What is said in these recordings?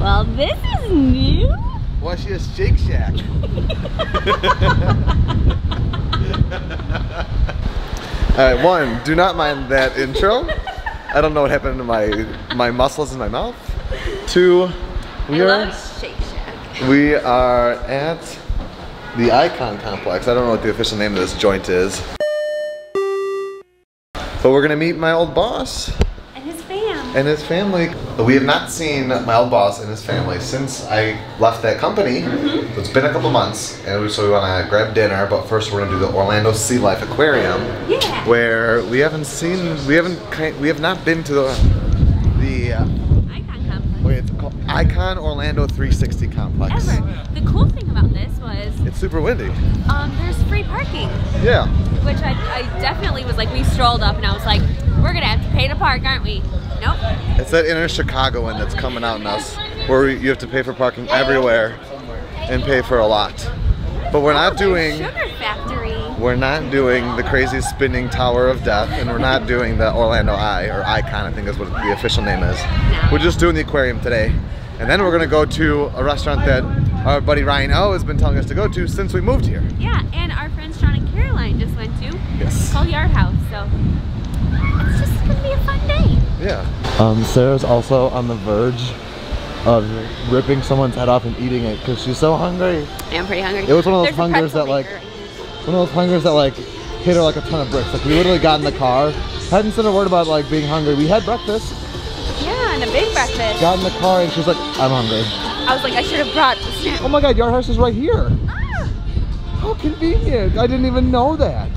Well, this is new. Why she has Shake Shack? Alright, one, do not mind that intro. I don't know what happened to my muscles in my mouth. Two, we are at the Icon Complex. I don't know what the official name of this joint is. But we're gonna meet my old boss. And his family. We have not seen my old boss and his family since I left that company. So it's been a couple months, and so we want to grab dinner. But first, we're gonna do the Orlando Sea Life Aquarium, where we have not been to the Icon Complex. Wait, it's called Icon Orlando 360 Complex. Ever. The cool thing about this was it's super windy. There's free parking. Yeah. Which I definitely was like, we strolled up and I was like, we're gonna have to pay to park, aren't we? Nope. It's that inner Chicago one that's coming out in us, where you have to pay for parking everywhere and pay for a lot. But we're not doing Sugar Factory. We're not doing the crazy spinning Tower of Death, and we're not doing the Orlando Eye, or Icon, I think is what the official name is. No. We're just doing the aquarium today. And then we're gonna go to a restaurant that our buddy Ryan O has been telling us to go to since we moved here. Yeah, and our friends Sean and Caroline just went to. Yes. It's called Yard House, so it's just gonna be a fun day. Yeah. Sarah's also on the verge of ripping someone's head off and eating it because she's so hungry. I'm pretty hungry. It was one of those hungers that like hit her like a ton of bricks. Like we literally got in the car, hadn't said a word about like being hungry. We had breakfast. Yeah, and a big breakfast. Got in the car and she's like, I'm hungry. I was like, I should have brought the snack. Oh my God, Yard House is right here. Ah. How convenient. I didn't even know that.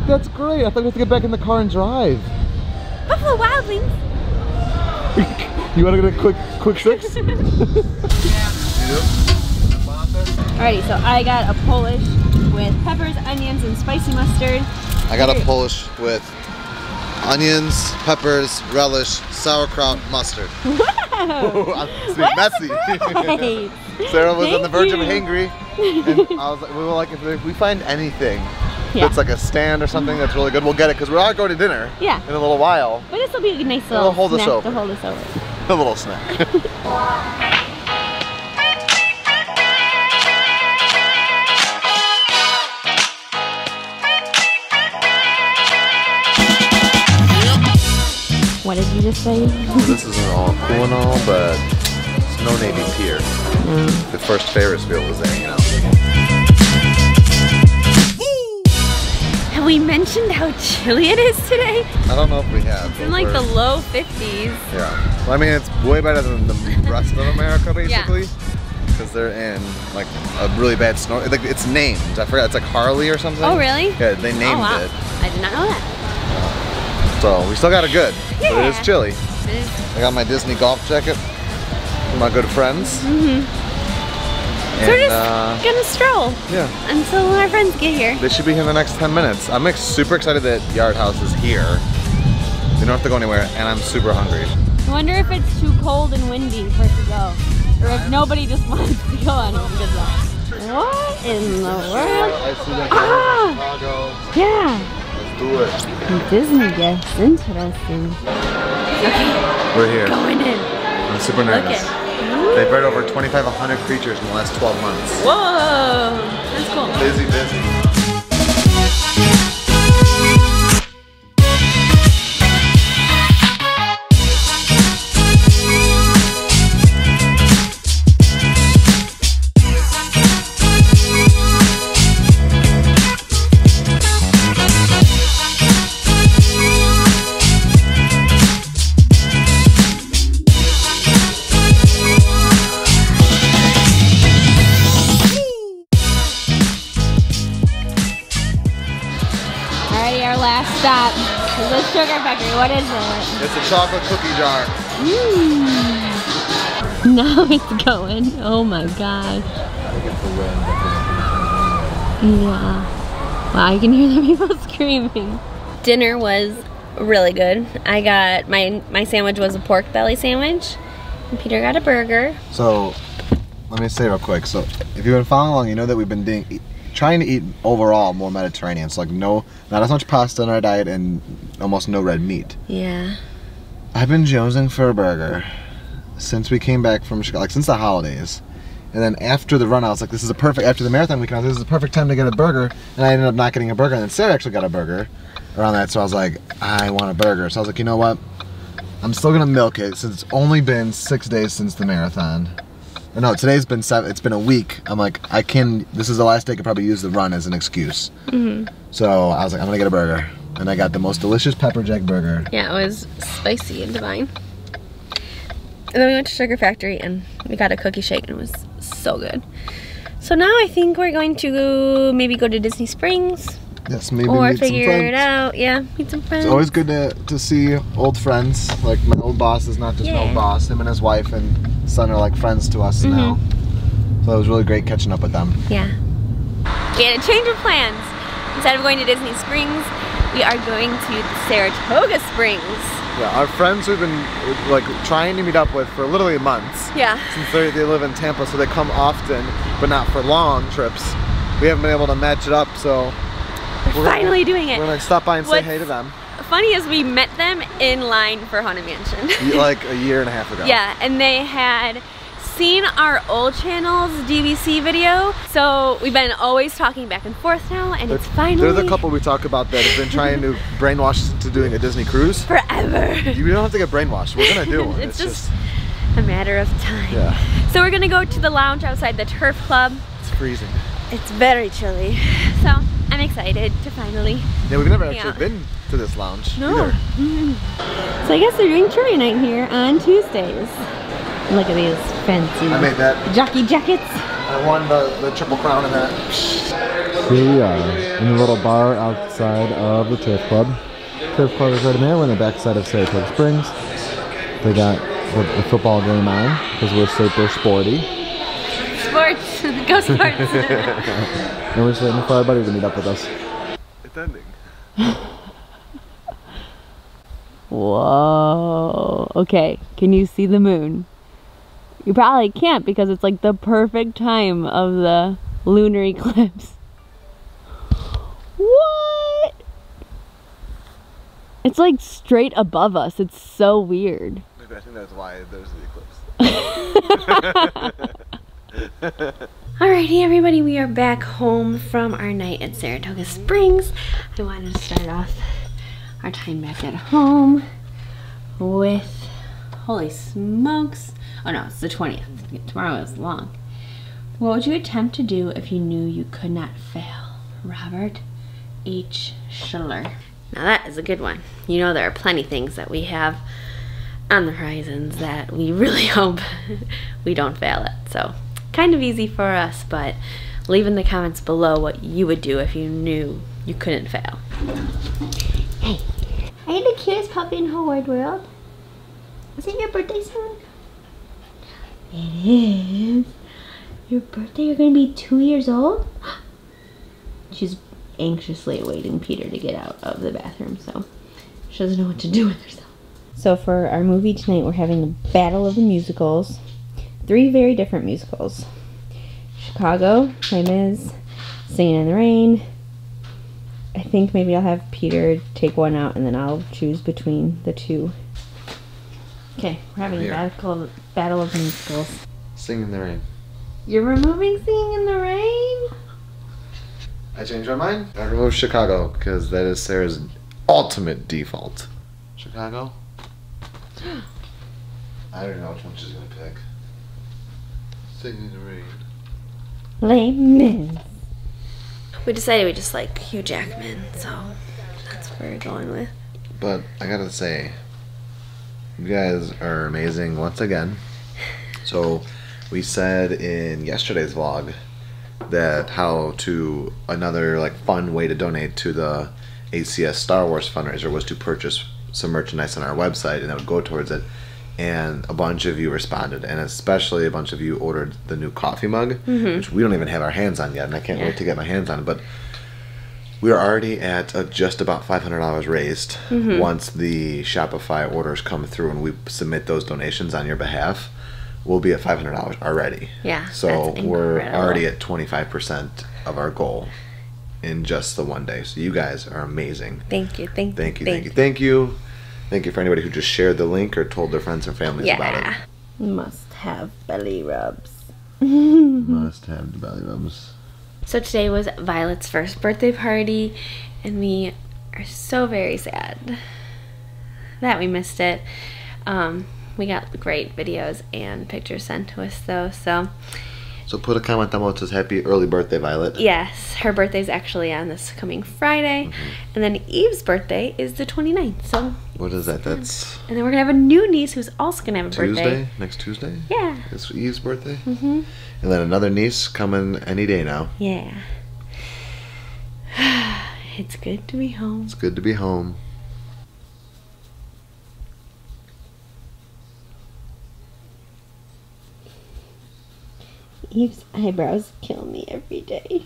That's great. I thought we had to get back in the car and drive. Buffalo Wild Wings. You want to get a quick fix? Alrighty, so I got a Polish with peppers, onions, and spicy mustard. I got a Polish with onions, peppers, relish, sauerkraut, mustard. Wow! I'm messy. Sarah was on the verge of hangry, and I was like, we were like, if we find anything that's like a stand or something that's really good, we'll get it because we are going to dinner. Yeah. In a little while. But this will be a nice little hold snack us over. to hold us over. A little snack. What did you just say? This isn't all cool and all, but it's no Navy Pier. The first Ferris wheel was there, you know. Have we mentioned how chilly it is today? I don't know if we have. It's in like the low 50s. Yeah. Well, I mean, it's way better than the rest of America, basically. Because they're in like a really bad snow. Like it's named. I forgot. It's like Harley or something. Oh, really? Yeah, they named it. I did not know that. So we still got it good. Yeah. But it is chilly. It is. I got my Disney golf jacket from my good friends. So we're just gonna stroll. Yeah. Until our friends get here. They should be here in the next 10 minutes. I'm super excited that Yard House is here. They don't have to go anywhere, and I'm super hungry. I wonder if it's too cold and windy for it to go. Or if nobody just wants to go on it because of what in the world? Chicago. Yeah. Let's do it. Disney guests, interesting. Okay. We're here. Going in. I'm super nervous. They've bred over 2,500 creatures in the last 12 months. Whoa! That's cool. Busy. Stop. It's a sugar factory. What is it? It's a chocolate cookie jar. Now it's going. Oh my gosh. Yeah. Wow, you can hear the people screaming. Dinner was really good. I got my sandwich was a pork belly sandwich, and Peter got a burger. So, let me say real quick. So, if you've been following along, you know that we've been trying to eat overall more Mediterranean. So like not as much pasta in our diet and almost no red meat. Yeah. I've been jonesing for a burger since we came back from Chicago, like since the holidays. And then after the run, I was like, this is a perfect, after the marathon weekend, I was like, this is a perfect time to get a burger. And I ended up not getting a burger. And then Sarah actually got a burger around that. So I was like, I want a burger. So I was like, you know what? I'm still gonna milk it since it's only been 6 days since the marathon. Or no, today's been 7, it's been a week. I'm like, this is the last day I could probably use the run as an excuse. So I was like, I'm gonna get a burger. And I got the most delicious pepper jack burger. Yeah, it was spicy and divine. And then we went to Sugar Factory and we got a cookie shake and it was so good. So now I think we're going to maybe go to Disney Springs. Yes, maybe or meet some figure friends. it out. Yeah, meet some friends. It's always good to see old friends. Like my old boss is not just an old boss. Him and his wife and son are like friends to us now. So it was really great catching up with them. Yeah. We had a change of plans. Instead of going to Disney Springs, we are going to Saratoga Springs. Yeah, our friends we've been like trying to meet up with for literally months. Yeah. Since they live in Tampa, so they come often, but not for long trips. We haven't been able to match it up, so we're finally doing it. We're gonna stop by and say hey to them. Funny is we met them in line for Haunted Mansion. Like a year and a half ago. Yeah, and they had seen our old channel's DVC video, so we've been always talking back and forth now, and it's finally... They're the couple we talk about that have been trying to brainwash us into doing a Disney cruise. Forever. You don't have to get brainwashed. We're gonna do one. It's just a matter of time. Yeah. So we're gonna go to the lounge outside the Turf Club. It's freezing. It's very chilly. So I'm excited to finally... Yeah, we've never actually been to this lounge either. So I guess they're doing trivia night here on Tuesdays. Look at these fancy jockey jackets. I won the Triple Crown in that. Here we are in the little bar outside of the Turf Club. Turf Club is right in there. We're in the backside of Saratoga Springs. They got the football game on because we're super sporty. Sports! Go sports! And we're just waiting for our buddy to meet up with us. It's ending. Whoa. Okay, can you see the moon? You probably can't because it's like the perfect time of the lunar eclipse. What? It's like straight above us. It's so weird. Maybe I think that's why there's the eclipse. Alrighty everybody, we are back home from our night at Saratoga Springs. I wanted to start off our time back at home with, holy smokes, oh no, it's the 20th. Tomorrow is long. What would you attempt to do if you knew you could not fail? Robert H. Schiller. Now that is a good one. You know there are plenty things that we have on the horizons that we really hope we don't fail at. So kind of easy for us, but leave in the comments below what you would do if you knew you couldn't fail. Hey, are you the cutest puppy in the whole wide world? Is it your birthday soon? It is. Your birthday? You're gonna be 2 years old? She's anxiously awaiting Peter to get out of the bathroom, so she doesn't know what to do with herself. So for our movie tonight, we're having a battle of the musicals. 3 very different musicals. Chicago, Les Mis, Singing in the Rain. I think maybe I'll have Peter take one out and then I'll choose between the 2. Okay, we're having a battle of musicals. Singing in the Rain. You're removing Singing in the Rain? I changed my mind. I removed Chicago because that is Sarah's ultimate default. Chicago? I don't know which one she's gonna pick. Singing in the Rain. Les Mis. We decided we just like Hugh Jackman, so that's what we're going with. But I gotta say, you guys are amazing once again. So we said in yesterday's vlog that another like fun way to donate to the ACS Star Wars fundraiser was to purchase some merchandise on our website and that would go towards it. And a bunch of you responded, and especially a bunch of you ordered the new coffee mug, which we don't even have our hands on yet, and I can't wait to get my hands on it. But we are already at just about $500 raised. Once the Shopify orders come through and we submit those donations on your behalf, we'll be at $500 already. Yeah. So we're already at 25% of our goal in just the one day. So you guys are amazing. Thank you. Thank you. Thank you for anybody who just shared the link or told their friends or families about it. Must have belly rubs. Must have the belly rubs. So today was Violet's first birthday party, and we are so very sad that we missed it. We got great videos and pictures sent to us though, so put a comment down below that says happy early birthday, Violet. Yes, her birthday's actually on this coming Friday, and then Eve's birthday is the 29th, so what is that? That's... And then we're gonna have a new niece who's also gonna have a Tuesday? birthday. Next Tuesday? Yeah. It's Eve's birthday? And then another niece coming any day now. Yeah. It's good to be home. It's good to be home. Eve's eyebrows kill me every day.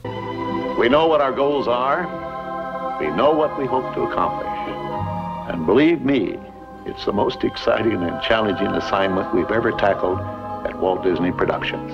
We know what our goals are. We know what we hope to accomplish. And believe me, it's the most exciting and challenging assignment we've ever tackled at Walt Disney Productions.